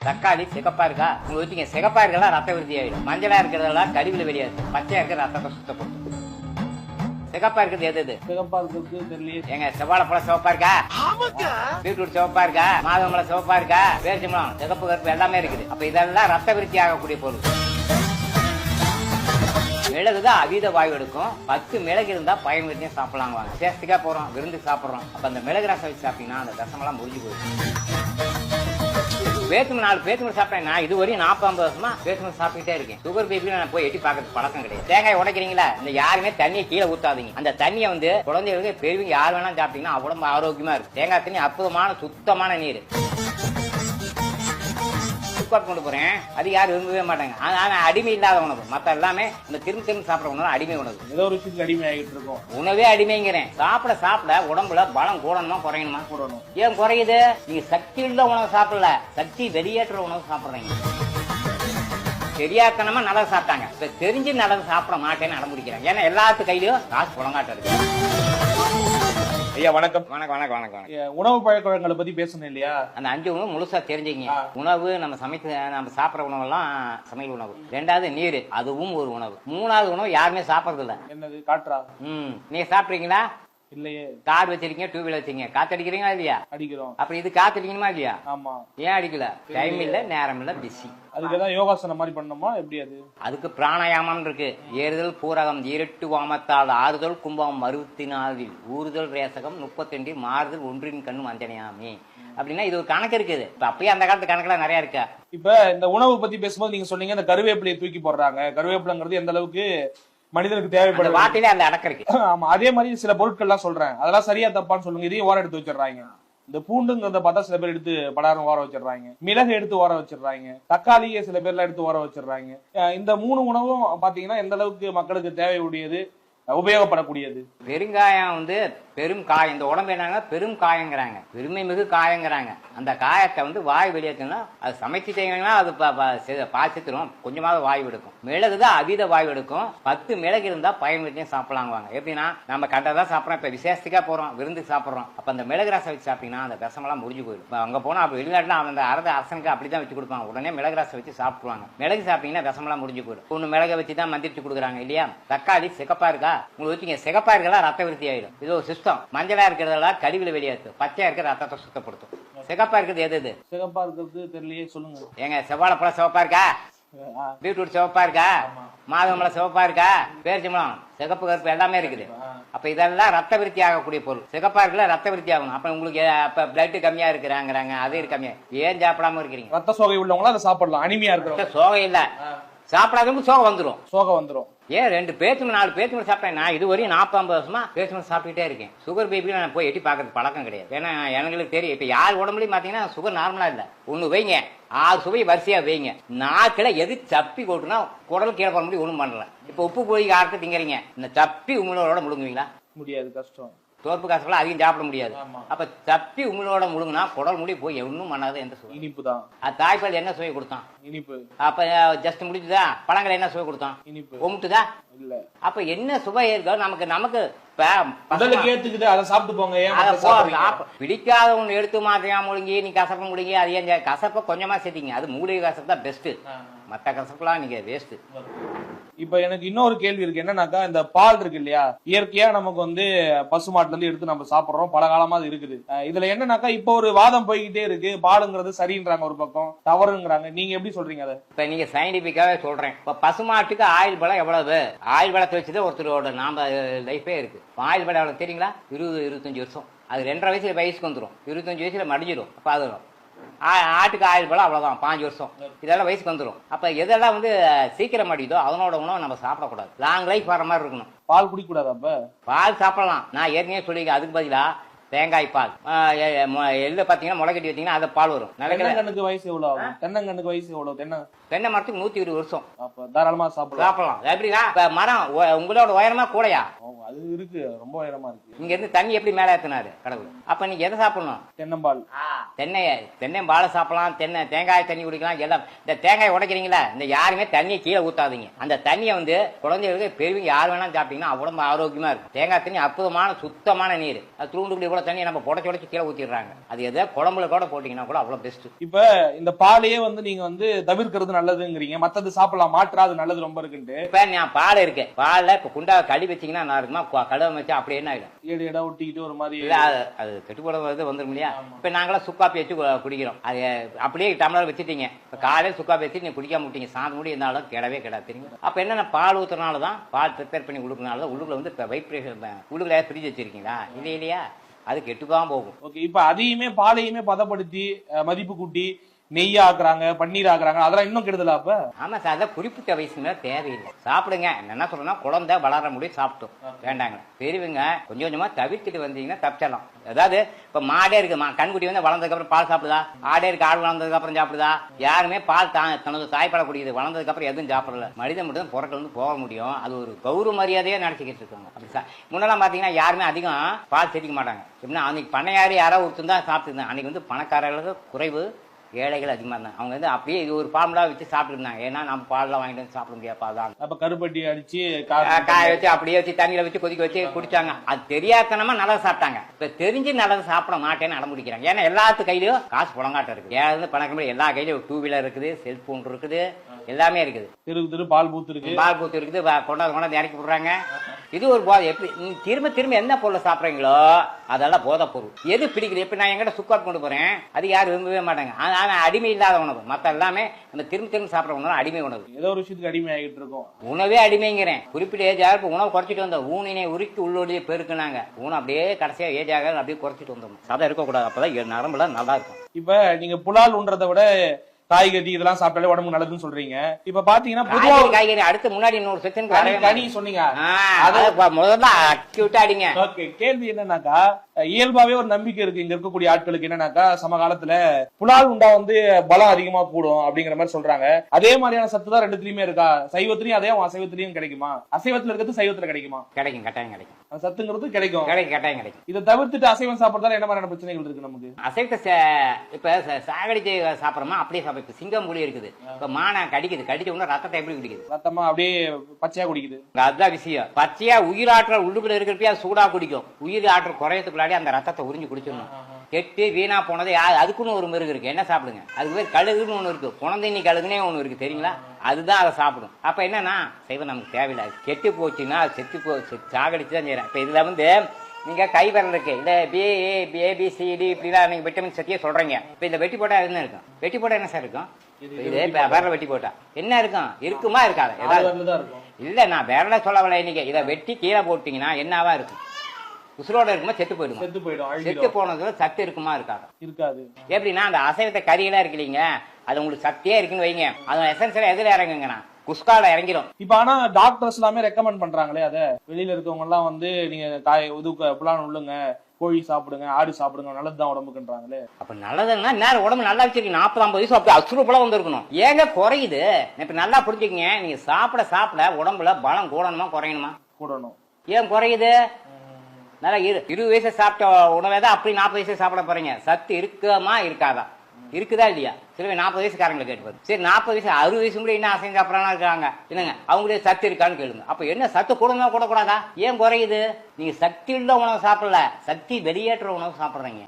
தக்காளி சிகப்பா இருக்கா, உங்க வச்சுங்க சிகப்பா இருக்கலாம் ரத்த விருத்தி ஆயிடும், மஞ்சளா இருக்கிறதெல்லாம் கழிவுல வெளியாது, பச்சையா இருக்கிற ரத்தத்தை சுத்தப்படுத்தும். சிகப்பா இருக்கிறது எது? சிகப்பா இருக்கிறது தெரியல. எங்க செவ்வாழைப்பழம் சிவப்பா இருக்கா, பீட்ரூட் சிவப்பா இருக்கா, மாதுளம்பழம் சிவப்பா இருக்கா, பேரிச்சம்பழம் சிகப்பு கருப்பு எல்லாமே இருக்குது. அப்ப இதெல்லாம் ரத்த விருத்தி ஆகக்கூடிய பொருள். மிளகுதான் அதீத வாயு எடுக்கும். 10 மிளகு இருந்தா பயன் விருத்தியும் சாப்பிடலாம். வாங்க சேஸ்திக்கா போறோம், விருந்து சாப்பிடுறோம். அப்ப அந்த மிளகு ரசம் வச்சு சாப்பிட்டீங்கன்னா அந்த ரசமெல்லாம் முடிஞ்சு போயிடும். பேத்தும 4 பேத்தும சாப்பிட்டேன். நான் இதுவரையும் 40-50 வருஷமா பேத்தும சாப்பிட்டுட்டே இருக்கேன். சுகர் பேபி நான் போய் எட்டி பார்க்கறது பழக்கம் கிடையாது. தேங்காய் உடைக்கிறீங்களா, இந்த யாருமே தண்ணியை கீழே ஊத்தாதீங்க. அந்த தண்ணியை வந்து குழந்தைகளுக்கு பெரியவங்க யார் வேணாலும் சாப்பிட்டீங்கன்னா அவ்வளவு ஆரோக்கியமா இருக்கு. தேங்காய் தண்ணி அற்புதமான சுத்தமான நீர். கொண்டு போறேன், அது யாரும் விரும்பவே மாட்டாங்க. ஆனா அடிமை இல்லாத உணவு. மத்த எல்லாமே இந்த திரும்ப சாப்பிட உணவு அடிமை உணவு. ஏதோ ஒரு விஷயத்துக்கு அடிமை ஆகிட்டு இருக்கோம். உணவே அடிமைங்கிறேன். சாப்பிட சாப்பிட உடம்புல பலம் கூடணுமா குறையணுமா? கூடணும். ஏன் குறையுது? நீங்க சக்தி உள்ள உணவு சாப்பிடல, சக்தி வெளியேற்ற உணவு சாப்பிடுறீங்க. தெரியாதனமா நல்லது சாப்பிட்டாங்க, இப்ப தெரிஞ்சு நல்லது சாப்பிட மாட்டேன்னு அடம்பிடிக்கிறாங்க. ஏன்னா எல்லாத்து கையிலயும் காசு புலங்காட்டம் இருக்கு. ஐயா வணக்கம். வணக்கம் வணக்கம் வணக்கம். உணவு பழக்க வழக்கங்களை பத்தி பேசணும் இல்லையா? அந்த 5 உணவு முழுசா தெரிஞ்சுங்க. உணவு நம்ம நம்ம சாப்பிடுற உணவு எல்லாம் சமையல் உணவு. 2வது நீர், அதுவும் ஒரு உணவு. 3வது உணவு யாருமே சாப்பிடறது இல்ல. என்னது? காற்றா? நீங்க சாப்பிடுறீங்களா? இல்லையே. கார் வச்சிருக்கீங்க, 2 வீலர் வச்சிருக்கீங்க, காத்தடிக்கிறீங்களா இல்லையா? அடிக்கிறோம். அப்ப இது காத்தடிக்கணுமா இல்லையா? ஆமா. ஏன் அடிக்கல? டைம் இல்ல, நேரம் இல்ல, பிஸி. அதுக்குதான் யோகாசனம் மாதிரி பண்ணணுமா? எப்படி அது? அதுக்கு பிராணாயாமம் இருக்கு. ஏறுதல் பூரகம், 2 வாமத்தால், ஆறுதல் கும்பம் 64, ஊறுதல் ரேசகம் 32, மாறுதல் 1 கண்ணும் அஞ்சனையாமே. அப்படின்னா இது ஒரு கணக்கு இருக்குது. இப்ப அப்பயே அந்த காலத்து கணக்குல நிறைய இருக்கா. இப்ப இந்த உணவு பத்தி பேசும்போது நீங்க சொன்னீங்க இந்த கருவேப்பிலையை தூக்கி போடுறாங்க. கருவேப்பிலைங்கிறது எந்த அளவுக்கு மனிதனுக்கு தேவைப்படுது வார்த்தையில அந்த அடக்கம் இருக்கு. ஆமா. அதே மாதிரி சில பொருட்கள் எல்லாம் சொல்றேன், அதெல்லாம் சரியா தப்பான்னு சொல்லுங்க. இதையும் ஓர எடுத்து வச்சிடறாங்க. இந்த பூண்டுங்கிறத பார்த்தா சில பேர் எடுத்து படாரம் ஓர வச்சிடறாங்க, மிளகு எடுத்து ஓர வச்சிடறாங்க, தக்காளியை சில பேர்லாம் எடுத்து ஓர வச்சிடறாங்க. இந்த 3 உணவும் பாத்தீங்கன்னா எந்த அளவுக்கு மக்களுக்கு தேவையுடையது, உபயோகப்படக்கூடியது? பெருங்காயம் வந்து பெரும் காயம். இந்த உடம்பு என்னங்க பெரும் காயங்கிறாங்க, பெருமை மிகு காயங்கிறாங்க. அந்த காயத்தை வந்து வாய் வெளியேற்றணும். அது சமைச்சிட்டீங்கன்னா அது பாய்ச்சித்திரும், கொஞ்சமாவது வாய் எடுக்கும். மிளகுதான் அதீத வாய் எடுக்கும். 10 மிளகு இருந்தா பயன் விருத்தியும் சாப்பிடலாம். வாங்க எப்படின்னா நம்ம கண்டதான் சாப்பிடறோம். இப்ப விசேஷத்துக்கா போறோம், விருந்து சாப்பிடுறோம். அப்ப அந்த மிளகு ரசம் வச்சு சாப்பிட்டீங்கன்னா அந்த விஷமெல்லாம் முடிஞ்சு போயிடும். அங்க போனா அப்ப வெளிநாட்டுல அந்த அரசனுக்கு அப்படிதான் வச்சு கொடுப்பாங்க. உடனே மிளகு ரசம் வச்சு சாப்பிடுவாங்க. மிளகு சாப்பிட்டீங்கன்னா விஷமெல்லாம் முடிஞ்சு போயிடும். 1 மிளகை வச்சு தான் மந்திரிச்சு கொடுக்குறாங்க இல்லையா? தக்காளி சிகப்பா இருக்கா, உங்களுக்கு வச்சுங்க சிகப்பா இருக்கலாம் ரத்த விருத்தி ஆயிடும். இது ஒரு சிஸ்டம். மஞ்சளா இருக்கிறதெல்லாம் கழிவுல வெளியேற்றும், பச்சையா இருக்கிற ரத்தத்தை சுத்தப்படுத்தும். சிகப்பா இருக்கிறது எது? சிகப்பா இருக்கிறது தெரியலையே, சொல்லுங்க. ஏங்க செவ்வாழைப்பழம் சிவப்பா இருக்கா, பீட்ரூட் சிவப்பா இருக்கா, மாதுளம்பழம் சிவப்பா இருக்கா, பேரிச்சம்பழம் சிகப்பு கருப்பு எல்லாமே இருக்குது. அப்ப இதெல்லாம் ரத்த விருத்தி ஆகக்கூடிய பொருள். சிகப்பா இருக்குல்ல ரத்த விருத்தி ஆகணும். அப்ப உங்களுக்கு அப்ப பிளட் கம்மியா இருக்கிறாங்கிறாங்க, அது கம்மியா. ஏன் சாப்பிடாம இருக்கிறீங்க? ரத்த சோகை உள்ளவங்களா அதை சாப்பிடலாம். அனிமியா இருக்கிறவங்க சோகை இல்ல, சாப்பிடாதவங்க சோகை வந்துடும். சோகை வந்துடும். ஏன் 2 பேத்தும 4 பேத்தும சாப்பிட்டேன். நான் இதுவரையும் 40-50 வருஷமா பேத்தும சாப்பிட்டுட்டே இருக்கேன். சுகர் பேபி நான் போய் எட்டி பார்க்கறது பழக்கம் கிடையாது. ஏன்னா எனக்கு தெரியும். இப்ப யார் உடம்புலையும் பாத்தீங்கன்னா சுகர் நார்மலா இல்ல. 1 வைங்க, 6 சுவை வரிசையா வைங்க. நாக்கில எது சப்பி கொட்டுனா குடல் கீழே போற முடியும் ஒண்ணும் பண்ணல. இப்ப உப்பு போய் யாருக்கு திங்கறீங்க, இந்த சப்பி உங்களோட முழுங்குவீங்களா? முடியாது, கஷ்டம். தோற்பு காசுலாம் அதிகம் சாப்பிட முடியாது. அப்ப சப்பி உங்களோட முழுங்கினா குடல் முடி போய் ஒன்னும் பண்ணாது. எந்த சுவை? இனிப்பு தான். தாய்ப்பால் என்ன சுவை கொடுத்தான்? இனிப்பு. அப்ப ஜஸ்ட் முடிச்சுதா? பழங்கள் என்ன சுவை கொடுத்தான்? இனிப்பு. கொமுட்டுதா? இல்ல. அப்ப என்ன சுவை இருக்கோ நமக்கு கேட்டுக்குது, அதை சாப்பிட்டு போங்க. பிடிக்காத ஒண்ணு எடுத்து மாத்தியா முழுங்கி நீ கசப்ப முழுங்கி, அது ஏன் கசப்ப கொஞ்சமா சேர்த்தீங்க. அது மூலிகை கசப்பு தான் பெஸ்ட். மத்த கசப்புலாம் நீங்க வேஸ்ட். இப்ப எனக்கு இன்னொரு கேள்வி இருக்கு. என்னன்னாக்கா இந்த பால் இருக்கு இல்லையா, இயற்கையா நமக்கு வந்து பசுமாட்டுல இருந்து எடுத்து நம்ம சாப்பிடுறோம், பல காலமா அது இருக்குது. இதுல என்னன்னாக்கா இப்ப ஒரு வாதம் போய்கிட்டே இருக்கு, பாலுங்கிறது சரின்றாங்க ஒரு பக்கம், தவறுங்கிறாங்க. நீங்க எப்படி சொல்றீங்க அதை? இப்ப நீங்க சயின்டிபிக்காவே சொல்றேன். இப்ப பசுமாட்டுக்கு ஆயுள் பலம் எவ்வளவு? ஆயுள் பலத்தை வச்சுதான் ஒருத்தரோட நாம லைஃபே இருக்கு. ஆயுள் பலம் எவ்வளவு தெரியுங்களா? 20-25 வருஷம். அது 2.5 வயசுக்கு வந்துடும், 25 வயசுல மடிஞ்சிடும். அப்ப அது ஆட்டுக்கு ஆயுள் பலம் அவ்வளவுதான், 5 வருஷம். இதெல்லாம் வயசுக்கு வந்துடும். அப்ப எதெல்லாம் வந்து சீக்கிரம் அடிக்குதோ அதனோட உணவு நம்ம சாப்பிடக்கூடாது. லாங் லைஃப் வர மாதிரி இருக்கணும். பால் குடிக்க கூடாது. அப்ப பால் சாப்பிடலாம். நான் ஏற்கனவே சொல்லி அதுக்கு பதிலா தேங்காய் பால் எள்ளு பாத்தீங்கன்னா முளைக்கட்டி வச்சீங்கன்னா அது பால் வரும். தென்னங்கண்ணுக்கு வயசு எவ்வளவு ஆகும்? தென்னங்கண்ணுக்கு வயசு எவ்வளவு? தென்னை மரத்துக்கு 120 வருஷம். தாராளமா சாப்பிடலாம். எப்படின்னா மரம் உங்களோட உயரமா கூடையா? அது இருக்கு, ரொம்ப உயரமா இருக்கு. இங்க இருந்து தண்ணி எப்படி மேல ஏத்தினாரு கடவுள்? அப்ப நீங்க எதை சாப்பிடணும்? தென்னம்பால். தென்னை பாலை சாப்பிடலாம், தேங்காய் தண்ணி குடிக்கலாம். எல்லாம் இந்த தேங்காய் உடைக்கிறீங்களா, இந்த யாருமே தண்ணியை கீழே ஊத்தாதீங்க. அந்த தண்ணியை வந்து குழந்தைகளுக்கு பெரியவங்க யார் வேணாலும் சாப்பிட்டீங்கன்னா உடம்பு ஆரோக்கியமா இருக்கும். தேங்காய் தண்ணி அற்புதமான சுத்தமான நீர். அது தூண்டுக்குடி கூட தண்ணியை நம்ம உடச்சு கீழே ஊத்திடுறாங்க. அது எதை குழம்புல கூட போட்டீங்கன்னா கூட அவ்வளவு பெஸ்ட். இப்ப இந்த பாலையே வந்து நீங்க வந்து தவிர்க்கிறது நல்லதுங்கிறீங்க, மத்தது சாப்பிடலாம், மாற்றாது நல்லது ரொம்ப இருக்குன்ட்டு. இப்ப நான் பால் இருக்கு, பால்ல இப்ப குண்டா கழி வச்சீங்கன்னா நல்லா இருக்குமா, கழுவ வச்சா அப்படி என்ன ஆயிடும்? ஏடு இடம் ஒட்டிக்கிட்டு ஒரு மாதிரி அது கெட்டு போடுறது வந்துடும் இல்லையா? இப்ப நாங்களாம் சுக்காப்பி வச்சு குடிக்கிறோம். அது அப்படியே டம்ளர் வச்சுட்டீங்க, இப்ப காலையில் சுக்காப்பி வச்சு நீங்க குடிக்காம விட்டீங்க, சாந்து முடி இருந்தாலும் கிடவே கிடாது தெரியும். அப்ப என்னன்னா பால் ஊத்துறதுனாலதான், பால் ப்ரிப்பேர் பண்ணி கொடுக்கறதுனாலதான் உள்ளுக்குள்ள வந்து வைப்ரேஷன். உள்ளுக்குள்ள ஃப்ரிட்ஜ் வச்சிருக்கீங்களா? இல்லையா, அது கெட்டுதான் போகும். ஓகே, இப்ப அதையுமே பாலையுமே பதப்படுத்தி மதிப்பு கூட்டி நெய் ஆக்குறாங்க, பன்னீர் ஆக்குறாங்க, அதெல்லாம் இன்னும் கெடுதலா? அப்ப ஆமா சார், அதான் குறிப்பிட்ட வயசுல தேவையில்லை. சாப்பிடுங்க. என்ன சொல்றேன்னா, குழந்தை வளர முடியும் சாப்பிட்டோம் வேண்டாங்க. பெரியவங்க கொஞ்சம் கொஞ்சமா தவிர்த்துட்டு வந்தீங்கன்னா தப்பிச்சிடலாம். அதாவது இப்ப மாடே இருக்கு, கண்குட்டி வந்து வளர்ந்ததுக்கு அப்புறம் பால் சாப்பிடுதா? ஆடே இருக்கு, ஆடு வளர்ந்ததுக்கு அப்புறம் சாப்பிடுதா? யாருமே பால் தனது தாய்ப்பால குடிக்குது, வளர்ந்ததுக்கு அப்புறம் எதுவும் சாப்பிடல. மனிதன் மட்டும் புறக்கல வந்து போக முடியும். அது ஒரு கௌரவ மரியாதையா நினைச்சுக்கிட்டு இருக்காங்க. அப்படி முன்னெல்லாம் பாத்தீங்கன்னா யாருமே அதிகம் பால் சேர்த்திக்க மாட்டாங்க. எப்படின்னா அன்னைக்கு பண்ணையாரு யாராவது ஒருத்தர் தான் சாப்பிட்டு. அன்னைக்கு வந்து பணக்காரர்களுக்கு குறைவு, ஏழைகள் அதிகமா இருந்தாங்க. அவங்க வந்து அப்படியே இது ஒரு ஃபார்முலா வச்சு சாப்பிட்டு இருந்தாங்க. ஏன்னா நம்ம பால்லாம் வாங்கிட்டு வந்து சாப்பிட முடியாப்பா தான். அப்ப கருப்பட்டி அடிச்சு காய வச்சு அப்படியே வச்சு தண்ணியில வச்சு கொதிக்க வச்சு குடிச்சாங்க. அது தெரியாதனமா நல்லது சாப்பிட்டாங்க. இப்ப தெரிஞ்சு நல்லது சாப்பிட மாட்டேன்னு அடம்பிடிக்கிறாங்க. ஏன்னா எல்லாத்து கையிலயும் காசு புலங்காட்டம் இருக்கு. ஏதாவது பணக்கம் எல்லா கையிலயும் டூ வீலர் இருக்குது, செல்போன் இருக்குது, எல்லாமே இருக்குது. தெரு பால் பூத்து இருக்கு, பால் பூத்து இருக்குது, கொண்டாந்து இறக்கி போடுறாங்க. இது ஒரு போதை. எப்படி திரும்ப திரும்ப என்ன பொருளை சாப்பிட்றீங்களோ அதெல்லாம் போதை பொருள். எது பிடிக்குது? எப்படி நான் எங்கிட்ட சுக்காட் கொண்டு போறேன், அது யாரும் விரும்பவே மாட்டாங்க. ஆனால் அடிமை இல்லாத உணவு. மற்ற எல்லாமே நம்ம திரும்ப திரும்ப சாப்பிட்ற உணவு அடிமை உணவு. ஏதோ ஒரு விஷயத்துக்கு அடிமை ஆகிட்டு இருக்கோம். உணவே அடிமைங்கிறேன். குறிப்பிட்ட ஏஜ் ஆக உணவு குறைச்சிட்டு வந்தோம். ஊனினை உருக்கி உள்ளோடையே பெருக்குனாங்க. ஊனம் அப்படியே கடைசியா ஏஜ் ஆக அப்படியே குறைச்சிட்டு வந்தோம். சதை இருக்கக்கூடாது, அப்பதான் நரம்புல நல்லா இருக்கும். இப்ப நீங்க புலால் உண்றதை விட காய்கறி இதெல்லாம் சாப்பிட்டாலே உடம்பு நல்லதுன்னு சொல்றீங்க. இப்ப பாத்தீங்கன்னா பொதுவா காய்கறி அடுத்து முன்னாடி இன்னொரு செக்ஷன் கனி சொன்னீங்க, முதல்ல அக்யூட்டா அடிங்க. ஓகே, கேள்வி என்னன்னாக்கா, இயல்பாவே ஒரு நம்பிக்கை இருக்கு இங்க இருக்கக்கூடிய ஆட்களுக்கு. என்னன்னாக்கா, சமகாலத்துல புலால் உண்டா வந்து பலம் அதிகமா கூடும் அப்படிங்கிற மாதிரி சொல்றாங்க. அதே மாதிரியான சத்து தான் ரெண்டுத்திலயுமே இருக்கா? சைவத்திலயும் அதே அசைவத்திலயும் கிடைக்குமா? அசைவத்துல இருக்கிறது சைவத்துல கிடைக்குமா? கிடைக்கும், கட்டாயம் கிடைக்கும். சத்துங்கிறது கிடைக்கும், கட்டாயம் கிடைக்கும். இதை தவிர்த்துட்டு அசைவம் சாப்பிடுறதால என்ன மாதிரியான பிரச்சனைகள் இருக்கு நமக்கு? அசைவத்தை இப்ப சாகடிச்சு சாப்பிடறோமா? அப்படியே சாப்பிட. இப்ப சிங்கம் புலி இருக்குது, இப்ப மானை கடிக்குது, கடிச்ச உடனே ரத்தத்தை எப்படி குடிக்குது? ரத்தமா அப்படியே பச்சையா குடிக்குது. அதுதான் விஷயம். பச்சையா உயிராற்றல் உள்ளுக்குள்ள இருக்கிறப்ப சூடா குடிக்கும். உயிர் ஆற்றல் குறையத்துக்குள்ளாடி அந்த ரத்தத்தை உறிஞ்சு குடிச்சிடணும். கெட்டு வீணா போனது அதுக்குன்னு ஒரு மிருகு இருக்கு, என்ன சாப்பிடுங்க. அதுக்கு பேர் கழுகுன்னு ஒண்ணு இருக்கு, குழந்தைனி கழுகுனே ஒண்ணு இருக்கு தெரியுங்களா? அதுதான் அதை சாப்பிடும். அப்ப என்னன்னா சைவம் நமக்கு தேவையில்லை. கெட்டு போச்சுன்னா செத்து சாகடிச்சு தான் செய்யறேன். இப்ப இதுல வந்து நீங்க கை விரல் இருக்கு, இல்ல ஏபிசிடி இப்படிலாம் நீங்க விட்டமின் சத்தியே சொல்றீங்க. இப்ப இந்த வெட்டி போட்டா என்ன இருக்கும்? வெட்டி போட்டா என்ன சார் இருக்கும்? இது விரல வெட்டி போட்டா என்ன இருக்கும்? இருக்குமா இருக்காது? இல்ல, நான் விரல சொல்லவில்லை. இன்னைக்கு இதை வெட்டி கீழே போட்டீங்கன்னா என்னவா இருக்கும்? உசுரோட இருக்குமா செத்து போயிடும்? செத்து போனதுல சத்து இருக்குமா இருக்காது. எப்படின்னா அந்த அசைவத்தை கறியெல்லாம் இருக்கு இல்லைங்க, அது உங்களுக்கு சத்தியே இருக்குன்னு வைங்க, அது எசன்சியலா எதுல இறங்குங்கண்ணா குஸ்கால இறங்கிடும். இப்ப ஆனா டாக்டர்ஸ் எல்லாமே ரெக்கமெண்ட் பண்றாங்களே, அத வெளியில இருக்கவங்க எல்லாம் வந்து நீங்க புலான் உள்ளுங்க, கோழி சாப்பிடுங்க, ஆடு சாப்பிடுங்க, நல்லதுதான் உடம்புக்குன்றாங்களே. அப்ப நல்லதுன்னா நேரம் உடம்பு நல்லா வச்சிருக்கு. 40-50 வயசு அப்படி அசுரப்பெல்லாம் வந்துருக்கணும். ஏங்க குறையுது? இப்ப நல்லா புரிஞ்சுக்கங்க, நீங்க சாப்பிட உடம்புல பலம் கூடணுமா குறையணுமா? கூடணும். ஏன் குறையுது? நல்லா 20 வயசு சாப்பிட்ட உணவை தான் அப்படி 40 வயசு சாப்பிட போறீங்க. சத்து இருக்குமா இருக்காதா? இருக்குதா இல்லையா? சில 40 வயசுக்காரங்களை கேட்டு சரி 40 வயசு 60 வயசு கூட என்ன அசைஞ்சு சாப்பிடறாங்க இருக்காங்க இல்லைங்க, அவங்களே சத்து இருக்கான்னு கேளுங்க. அப்ப என்ன சத்து கூடக்கூடாதா? ஏன் குறையுது? நீங்க சக்தி உள்ள உணவு சாப்பிடல, சக்தி வெளியேற்ற உணவு சாப்பிடுறீங்க.